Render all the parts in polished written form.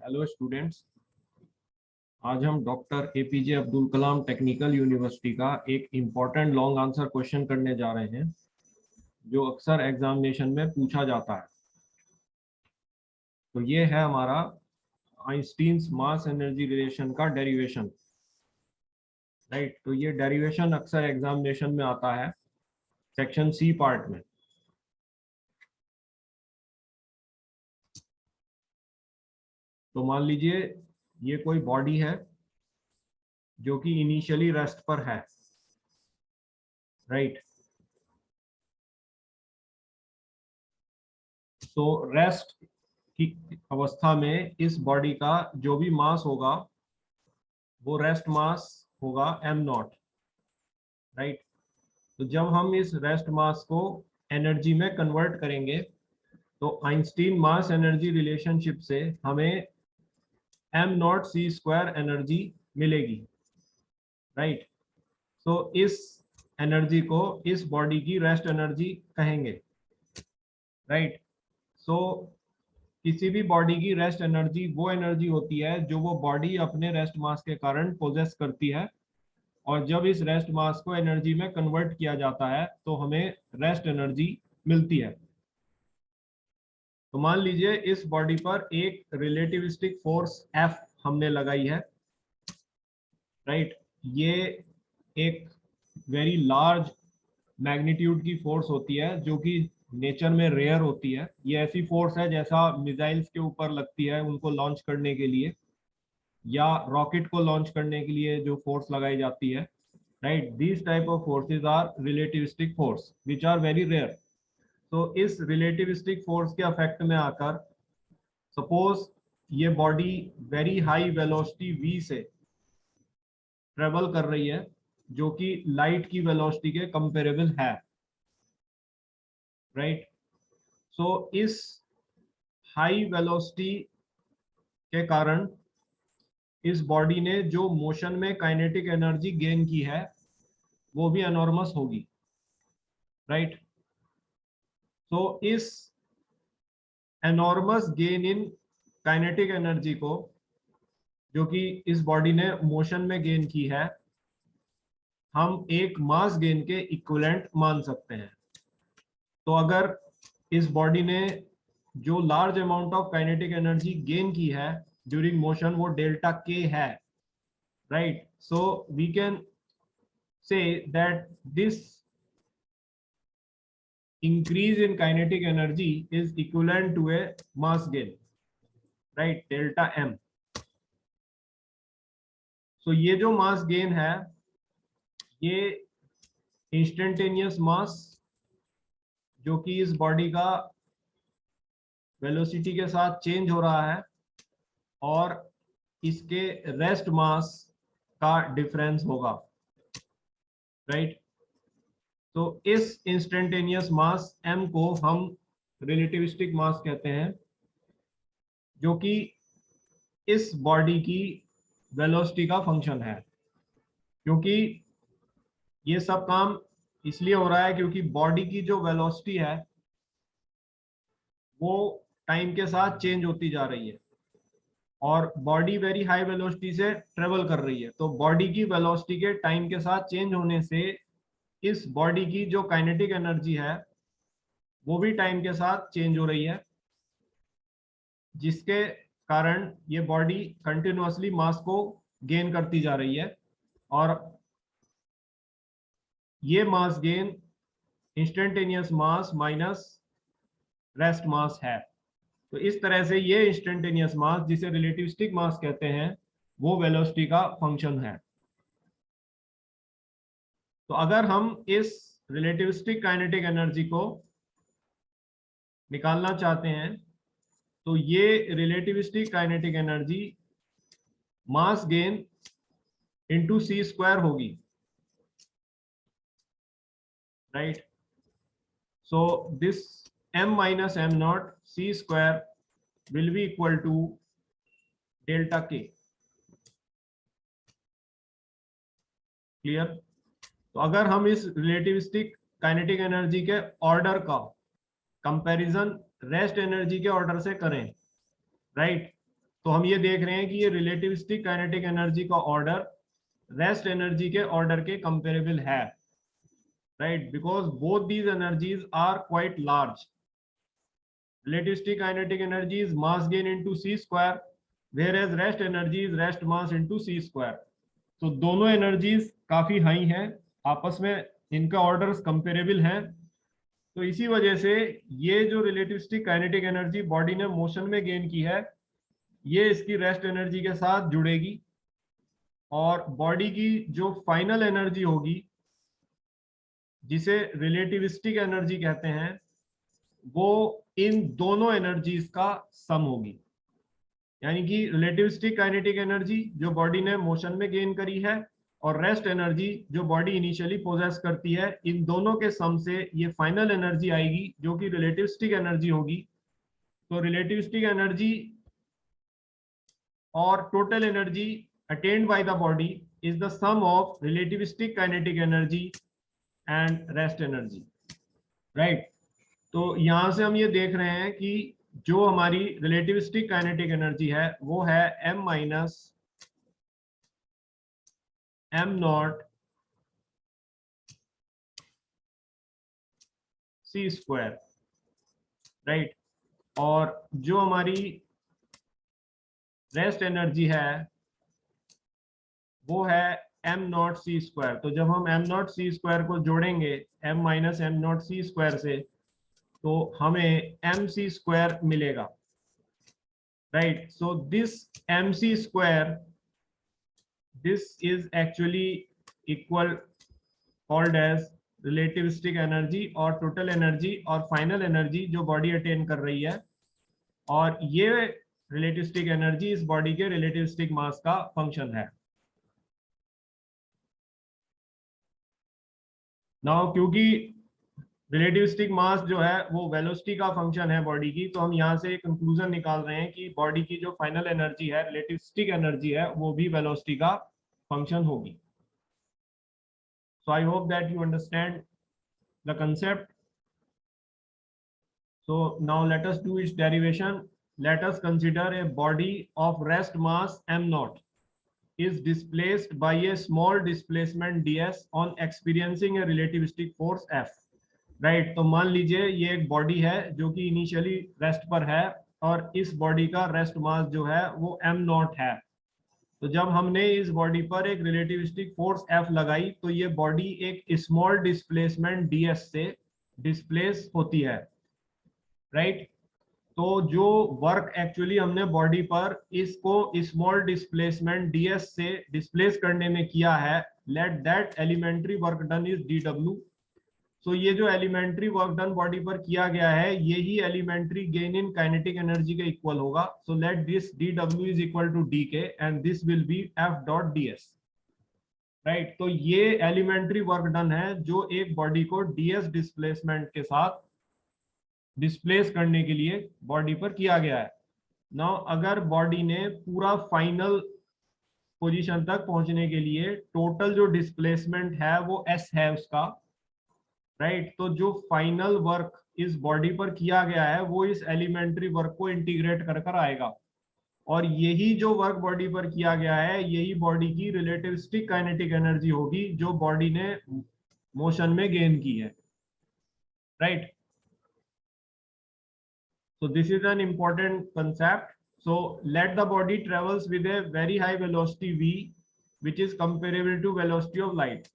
Hello students, आज हम doctor APJ Abdul Kalam technical university का एक इम्पॉर्टेंट लॉन्ग आंसर क्वेश्चन करने जा रहे हैं जो अक्सर एग्जामिनेशन में पूछा जाता है। तो ये है हमारा आइंस्टीन्स मास एनर्जी रिलेशन का डेरिवेशन। राइट, तो ये डेरिवेशन अक्सर एग्जामिनेशन में आता है सेक्शन सी पार्ट में। तो मान लीजिए ये कोई बॉडी है जो कि इनिशियली रेस्ट पर है। राइट, तो रेस्ट की अवस्था में इस बॉडी का जो भी मास होगा वो रेस्ट मास होगा m0। राइट, तो जब हम इस रेस्ट मास को एनर्जी में कन्वर्ट करेंगे तो आइंस्टीन मास एनर्जी रिलेशनशिप से हमें m0c² एनर्जी मिलेगी। राइट, तो इस एनर्जी को इस बॉडी की रेस्ट एनर्जी कहेंगे। राइट, सो किसी भी बॉडी की रेस्ट एनर्जी वो एनर्जी होती है जो वो बॉडी अपने रेस्ट मास के कारण पोजेस करती है, और जब इस रेस्ट मास को एनर्जी में कन्वर्ट किया जाता है तो हमें रेस्ट एनर्जी मिलती है। तो मान लीजिए इस बॉडी पर एक रिलेटिविस्टिक फोर्स F हमने लगाई है। राइट, ये एक वेरी लार्ज मैग्नीट्यूड की फोर्स होती है जो कि नेचर में रेयर होती है। ये ऐसी फोर्स है जैसा मिसाइल्स के ऊपर लगती है उनको लॉन्च करने के लिए, या रॉकेट को लॉन्च करने के लिए जो फोर्स लगाई जाती है। Right, these type of forces are relativistic force which are very rare. तो इस रिलेटिविस्टिक फोर्स के अफेक्ट में आकर सपोज ये body very high velocity v से ट्रेवल कर रही है जो कि लाइट की वेलोसिटी के कंपेरेबल है। राइट, सो इस हाई वेलोसिटी के कारण इस बॉडी ने जो मोशन में काइनेटिक एनर्जी गेन की है वो भी एनॉर्मस होगी। राइट, तो इस enormous gain in kinetic energy को जो कि इस बॉडी ने मोशन में गेन की है हम एक मास गेन के इक्विवेलेंट मान सकते हैं। तो अगर इस बॉडी ने जो large amount of kinetic energy gain की है ड्यूरिंग मोशन वो डेल्टा के है। Right, so we can say that this increase in kinetic energy is equivalent to a mass gain, right, delta m। so ये जो mass gain है ये instantaneous मास जो कि इस बॉडी का वेलोसिटी के साथ चेंज हो रहा है और इसके रेस्ट मास का डिफरेंस होगा। राइट, तो इस इंस्टेंटेनियस मास m को हम रिलेटिविस्टिक मास कहते हैं जो कि इस बॉडी की वेलोसिटी का फंक्शन है। क्योंकि ये सब काम इसलिए हो रहा है क्योंकि बॉडी की जो वेलोसिटी है वो टाइम के साथ चेंज होती जा रही है और बॉडी वेरी हाई वेलोसिटी से ट्रेवल कर रही है। तो बॉडी की वेलोसिटी के टाइम के साथ चेंज होने से इस बॉडी की जो काइनेटिक एनर्जी है वो भी टाइम के साथ चेंज हो रही है, जिसके कारण ये बॉडी कंटिन्यूअसली मास को गेन करती जा रही है और ये मास गेन इंस्टेंटेनियस मास माइनस रेस्ट मास है। तो इस तरह से ये इंस्टेंटेनियस मास जिसे रिलेटिविस्टिक मास कहते हैं वो वेलोसिटी का फंक्शन है। तो अगर हम इस रिलेटिविस्टिक काइनेटिक एनर्जी को निकालना चाहते हैं तो ये relativistic kinetic energy mass gain into c² होगी। Right, so this m minus m0 c² will be equal to delta k। Clear? तो अगर हम इस रिलेटिविस्टिक काइनेटिक एनर्जी के ऑर्डर का कंपैरिजन रेस्ट एनर्जी के ऑर्डर से करें, राइट, तो हम ये देख रहे हैं कि ये रिलेटिविस्टिक काइनेटिक एनर्जी का ऑर्डर रेस्ट एनर्जी के ऑर्डर के कंपेरेबल है, right, because both these energies are quite large. Relativistic kinetic energy is mass gain into c square, whereas rest energy is rest mass into c square. तो दोनों energies काफी high हैं, आपस में इनका ऑर्डर्स कंपेरेबल हैं. तो इसी वजह से ये जो रिलेटिविस्टिक काइनेटिक एनर्जी बॉडी ने मोशन में गेन की है, ये इसकी रेस्ट एनर्जी के साथ जुड़ेगी और बॉडी की जो फाइनल एनर्जी होगी, जिसे रिलेटिविस्टिक एनर्जी कहते हैं, वो इन दोनों एनर्जीज का सम होगी. यानी कि रिलेटिविस्टिक काइनेटिक एनर्जी जो बॉडी ने मोशन में गेन करी है और रेस्ट एनर्जी जो बॉडी इनिशियली पोजेस करती है, इन दोनों के सम से ये फाइनल एनर्जी आएगी जो कि रिलेटिविस्टिक एनर्जी होगी. तो रिलेटिविस्टिक एनर्जी और total energy attained by the body is the sum of relativistic kinetic energy and rest energy, right. तो यहां से हम ये देख रहे हैं कि जो हमारी रिलेटिविस्टिक काइनेटिक एनर्जी है वो है m minus m not c square, right. और जो हमारी रेस्ट एनर्जी है वो है m नॉट c स्क्वायर. तो जब हम m नॉट c स्क्वायर को जोड़ेंगे m minus m not c square से, तो हमें mc स्क्वायर मिलेगा, right. So this mc square, this is actually equal called as relativistic energy और टोटल एनर्जी और फाइनल एनर्जी जो बॉडी अटेन कर रही है. और ये रिलेटिविस्टिक एनर्जी इस बॉडी के रिलेटिविस्टिक मास का फंक्शन है. नाउ क्योंकि रिलेटिविस्टिक मास जो है वो वेलोसिटी का फंक्शन है बॉडी की, तो हम यहाँ से कंक्लूजन निकाल रहे हैं कि बॉडी की जो फाइनल एनर्जी है, रिलेटिविस्टिक एनर्जी है, वो भी वेलोसिटी का फंक्शन होगी. So I hope that you understand the concept. So now let us do its derivation. Let us consider a body of rest mass m naught is displaced by a small displacement ds on experiencing a relativistic force f, right. तो मान लीजिए ये एक body है जो कि initially rest पर है और इस बॉडी का रेस्ट मास जो है वो m नॉट है. तो जब हमने इस बॉडी पर एक रिलेटिविस्टिक फोर्स f लगाई तो ये बॉडी एक स्मॉल डिस्प्लेसमेंट ds से डिस्प्लेस होती है, राइट. तो जो वर्क एक्चुअली हमने बॉडी पर इसको स्मॉल डिस्प्लेसमेंट ds से डिस्प्लेस करने में किया है, let that elementary work done is dw. So ये जो एलिमेंट्री वर्क डन बॉडी पर किया गया है, यही elementary gain in kinetic energy के इक्वल होगा. So let this dw is equal to dk and this will be f dot ds, right. तो ये एलिमेंट्री वर्क डन है जो एक बॉडी को ds डिस्प्लेसमेंट के साथ डिस्प्लेस करने के लिए बॉडी पर किया गया है. नाउ अगर बॉडी ने पूरा फाइनल पोजीशन तक पहुंचने के लिए टोटल जो डिस्प्लेसमेंट है वो s है उसका, राइट. तो जो फाइनल वर्क इस बॉडी पर किया गया है वो इस एलिमेंट्री वर्क को इंटीग्रेट कर कर आएगा. और यही जो वर्क बॉडी पर किया गया है, यही बॉडी की रिलेटिविस्टिक काइनेटिक एनर्जी होगी जो बॉडी ने मोशन में गेन की है, right. So this is an important concept. So let the body travels with a very high velocity v, which is comparable to velocity of light.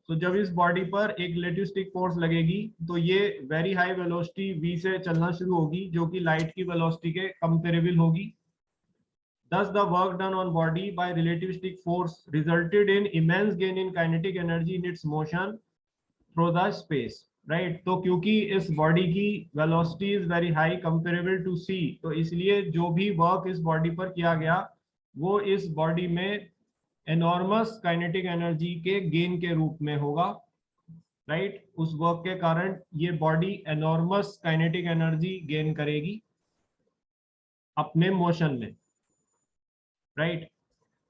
So जब इस body पर एक रिलेटिविस्टिक फोर्स लगेगी तो ये वेरी हाई वेलोसिटी v से चलना शुरू होगी जो कि लाइट की वेलोसिटी के कंपेरेबल होगी. Thus the work done on body by relativistic force resulted in immense gain in kinetic energy in its motion through the space, right. तो क्योंकि इस बॉडी की velocity is very high comparable to C, तो इसलिए जो भी work इस body पर किया गया वो इस बॉडी में एनॉर्मस काइनेटिक एनर्जी के गेन के रूप में होगा, राइट. उस वर्क के कारण ये body enormous kinetic energy gain करेगी अपने मोशन में, right.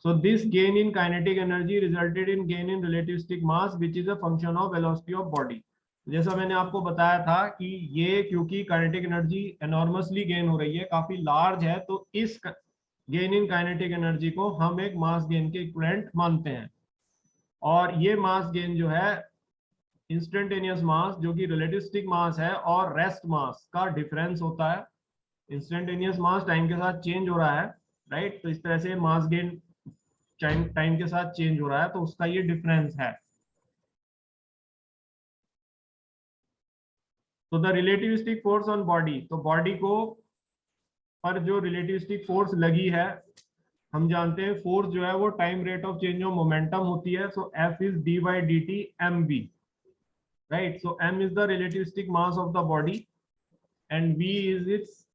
So this gain in kinetic energy resulted in gain in relativistic mass, which is a function of velocity of body. जैसा मैंने आपको बताया था कि ये क्योंकि काइनेटिक एनर्जी एनॉर्मसली गेन हो रही है, काफी लार्ज है, तो इस गेन इन काइनेटिक एनर्जी को हम एक मास गेन के इक्विवेलेंट मानते हैं। और ये मास गेन जो है इंस्टेंटेनियस मास जो कि रिलेटिविस्टिक मास है और रेस्ट मास का डिफरेंस होता है। इंस्टेंटेनियस मास टाइम के साथ चेंज हो रहा है, राइट। तो इस तरह से मास गेन टाइम के साथ चेंज हो रहा है, तो उसका ये डिफरेंस है। तो the relativistic force on body, तो बॉडी को पर जो रिलेटिविस्टिक फोर्स लगी है, हम जानते हैं फोर्स जो है वो time rate of change of momentum होती है। So F is D by D T M V, right. So M is the relativistic mass of the body and v is its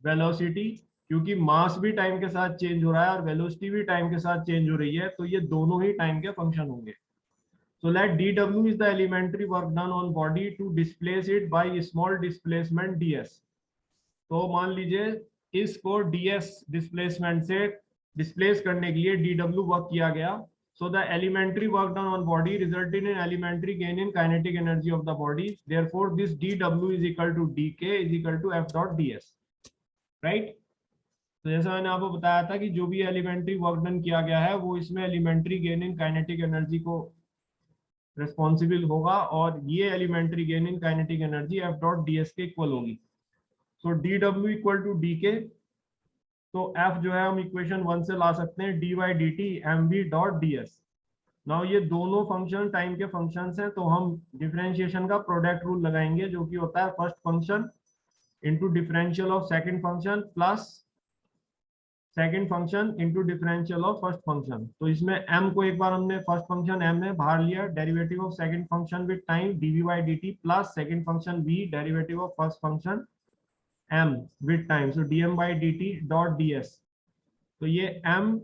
velocity. क्योंकि mass भी time के साथ change हो रहा है और वेलोसिटी भी टाइम के साथ चेंज हो रही है, तो ये दोनों ही टाइम के फंक्शन होंगे। So let dw is the elementary work done on body to displace it by small displacement ds। तो मान लीजिए इसको ds डिस्प्लेसमेंट से डिस्प्लेस करने के लिए dw वर्क किया गया। So the elementary work done on body resulted in elementary gain in kinetic energy of the body, therefore this dw is equal to dk is equal to f dot ds, right। तो जैसा मैंने आपको बताया था कि जो भी elementary work done किया गया है वो इसमें elementary gain in kinetic energy को रिस्पॉन्सिबल होगा, और ये elementary gain in kinetic energy F dot D S के इक्वल होगी। So D W equal to D K, तो एफ जो है हम इक्वेशन 1 से ला सकते हैं D Y D T M B dot D S. Now ये दोनों फंक्शन टाइम के फंक्शंस हैं, तो हम डिफरेंशिएशन का प्रोडक्ट रूल लगाएंगे जो कि होता है first function into differential of second function plus second function into differential of first function. तो इसमें m को एक बार हमने फर्स्ट फंक्शन m में बाहर लिया, derivative of second function with time dv by dt plus second function v derivative of first function m with time, so dm by dt dot ds। तो ये m,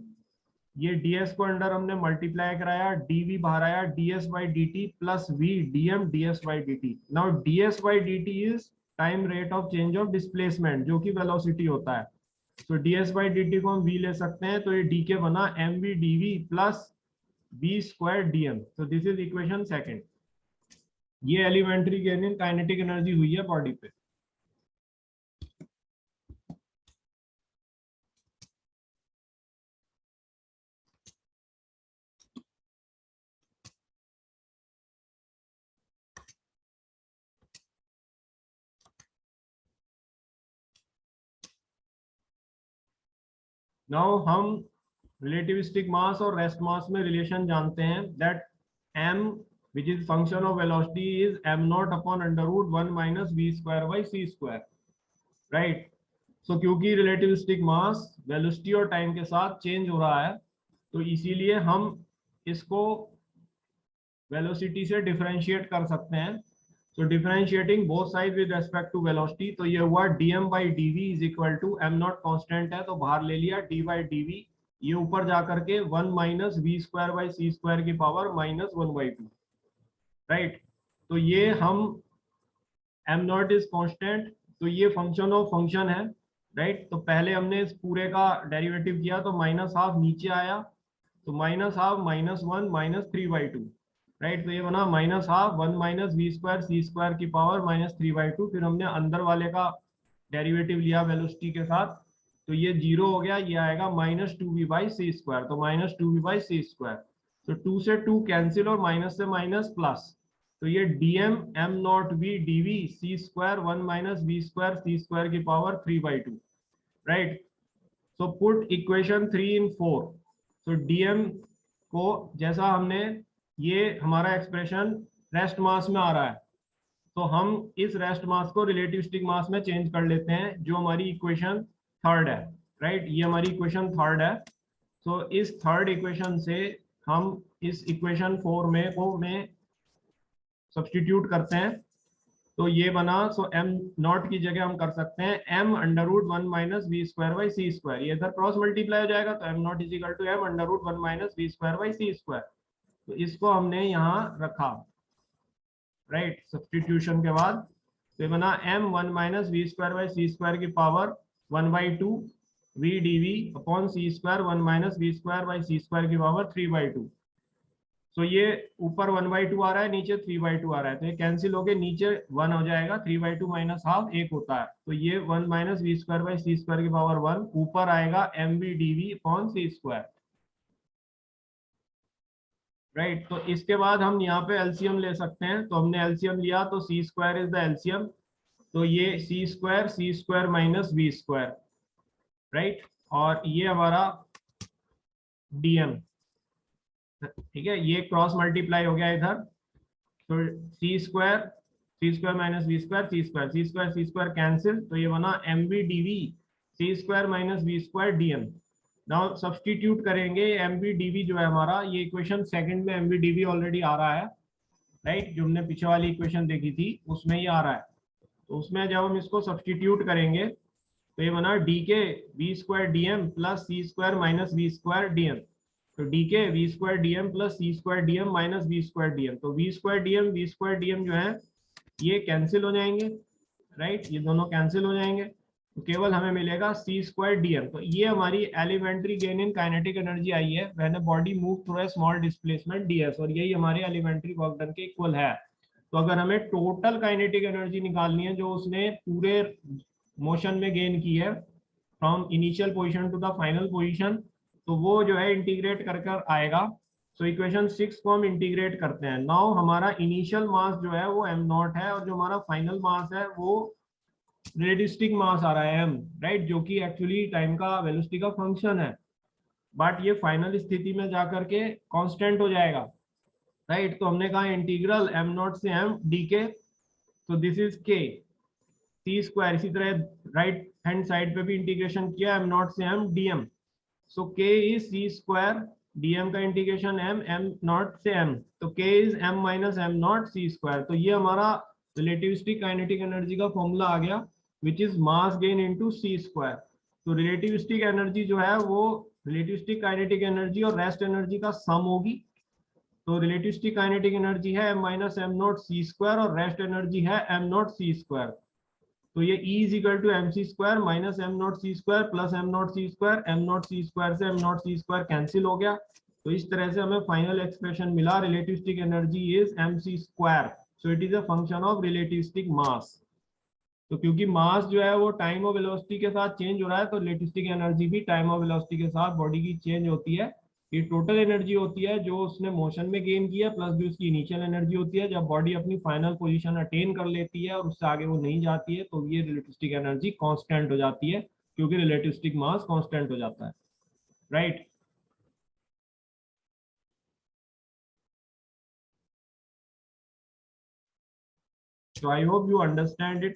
ये ds को under हमने multiply कराया, dv बाहर आया, ds by dt plus v dm ds by dt। Now ds by dt is time rate of change of displacement जो कि वेलोसिटी होता है। तो ds by dt को हम v ले सकते हैं, तो ये dk बना mv dv plus v square dm। तो दिस इज इक्वेशन सेकंड। ये elementary gain in kinetic energy हुई है बॉडी पे। नाउ हम रिलेटिविस्टिक मास और रेस्ट मास में रिलेशन जानते हैं that m which is function of velocity is m naught upon under root 1 minus v square by c square, right। so क्योंकि relativistic मास velocity और टाइम के साथ चेंज हो रहा है, तो इसीलिए हम इसको वेलोसिटी से डिफरेंशिएट कर सकते हैं। So differentiating both side with respect to velocity, तो ये हुआ dm by dv is equal to m not constant है तो बाहर ले लिया d by dv, ये ऊपर जाकर के 1 minus V square by C square की पावर माइनस 1/2, राइट। तो ये हम m नॉट इज कांस्टेंट, तो ये फंक्शन ऑफ फंक्शन है, राइट। तो पहले हमने इस पूरे का डेरिवेटिव किया तो माइनस हाफ नीचे आया, तो minus half minus 1 minus 3/2, right. तो ये बना minus half 1 minus V square C square की पावर माइनस 3/2। फिर हमने अंदर वाले का डेरिवेटिव लिया वेलोसिटी के साथ, तो ये 0 हो गया, ये आएगा minus 2v by C square, तो minus 2v by C square. तो 2 से 2 कैंसिल और माइनस से माइनस प्लस, तो ये dm m नॉट v dv c square 1 minus v square C square की power 3/2, right. So put equation 3 in 4। So dm को जैसा हमने, ये हमारा एक्सप्रेशन रेस्ट मास में आ रहा है, तो हम इस रेस्ट मास को रिलेटिविस्टिक मास में चेंज कर लेते हैं, जो हमारी इक्वेशन थर्ड है, राइट। ये हमारी इक्वेशन थर्ड है। सो इस थर्ड इक्वेशन से हम इस इक्वेशन 4 में सब्स्टिट्यूट करते हैं, तो ये बना। सो m नॉट की जगह हम कर सकते हैं m under root 1 minus V square by C square, ये इधर क्रॉस मल्टीप्लाई हो जाएगा, तो m not is equal to m under root 1 minus V square by C square. तो इसको हमने यहाँ रखा, राइट, सब्स्टिट्यूशन के बाद। तो ये बना m 1 minus V square by C square की power 1/2 v dv upon C square 1 minus V square by C square की पावर 3/2। सो ये ऊपर 1/2 आ रहा है, नीचे 3/2 आ रहा है, तो ये कैंसिल हो गए, नीचे 1 हो जाएगा, 3/2 माइनस हाफ 1 होता है, तो ये 1 minus V square by C square की पावर 1, ऊपर आएगा M B D V upon C square, right. तो इसके बाद हम यहाँ पे एलसीएम ले सकते हैं, तो हमने एलसीएम लिया तो C square is the LCM, तो ये C square minus B square, right, और ये हमारा डीएम, ठीक है, ये क्रॉस मल्टीप्लाई हो गया इधर, तो C square minus B square, C square cancel, तो ये बना M B D V C square minus B square DM. Now substitute करेंगे, एम बी डी वी जो है हमारा, ये इक्वेशन सेकंड में M B D V already आ रहा है, राइट, जो हमने पीछे वाली इक्वेशन देखी थी उसमें ये आ रहा है, तो उसमें जब हम इसको सब्सटीट्यूट करेंगे तो ये बना D K V square D M plus C square minus V square D M, तो D K V square D M plus C square D M minus V square D M, तो V square D M जो है ये cancel हो जाएंगे, right, ये दोनों cancel हो जाएंगे, तो केवल हमें मिलेगा सी स्क्वायर डी एम। तो ये हमारी elementary gain in kinetic energy आई है when a body move through a small displacement DS, और यही हमारे एलिमेंट्री वर्क डन के इक्वल है। तो अगर हमें टोटल काइनेटिक एनर्जी निकालनी है जो उसने पूरे मोशन में गेन की है from initial position to the final position, तो वो जो है इंटीग्रेट कर कर आएगा। सो इक्वेशन 6 को हम इंटीग्रेट करते हैं। नाउ हमारा इनिशियल मास जो है वो m नॉट है, और जो हमारा फाइनल मास है वो रिलेटिविस्टिक मास आ रहा है m, राइट, जो कि एक्चुअली टाइम का वेलोसिटी का फंक्शन है, बट ये फाइनल स्थिति में जाकर के कांस्टेंट हो जाएगा, राइट। तो हमने कहा इंटीग्रल m नॉट से m डी के, तो this is k C square, इसी तरह राइट हैंड साइड पे भी इंटीग्रेशन किया m नॉट से m dm, so k is C square dm का इंटीग्रेशन m नॉट से m, तो k is m minus m not C square. तो ये हमारा रिलेटिविस्टिक काइनेटिक एनर्जी का फॉर्मूला आ गया which is mass gain into C square. तो रिलेटिविस्टिक एनर्जी जो है वो रिलेटिविस्टिक काइनेटिक एनर्जी और रेस्ट एनर्जी का सम होगी, तो रिलेटिविस्टिक काइनेटिक एनर्जी है m minus m not C square और रेस्ट एनर्जी है m नॉट सी स्क्वायर, तो ये E is equal to M C square minus M naught C square plus M naught C square, M naught C square से M naught C square cancel हो गया, तो इस तरह से हमें फाइनल एक्सप्रेशन मिला relativistic energy is M C square, so it is a function of relativistic mass. तो क्योंकि मास जो है वो टाइम और वेलोसिटी के साथ चेंज हो रहा है, तो रिलेटिविस्टिक एनर्जी भी टाइम और वेलोसिटी के साथ बॉडी की चेंज होती है। ये टोटल एनर्जी होती है जो उसने मोशन में गेन किया प्लस जो उसकी इनिशियल एनर्जी होती है जब बॉडी अपनी फाइनल पोजीशन अटेन कर लेती है और उससे आगे वो नहीं जाती है, तो ये रिलेटिविस्टिक एनर्जी कांस्टेंट हो जाती है क्योंकि रिलेटिविस्टिक मास कांस्टेंट हो जाता है, right. So I hope you understand it.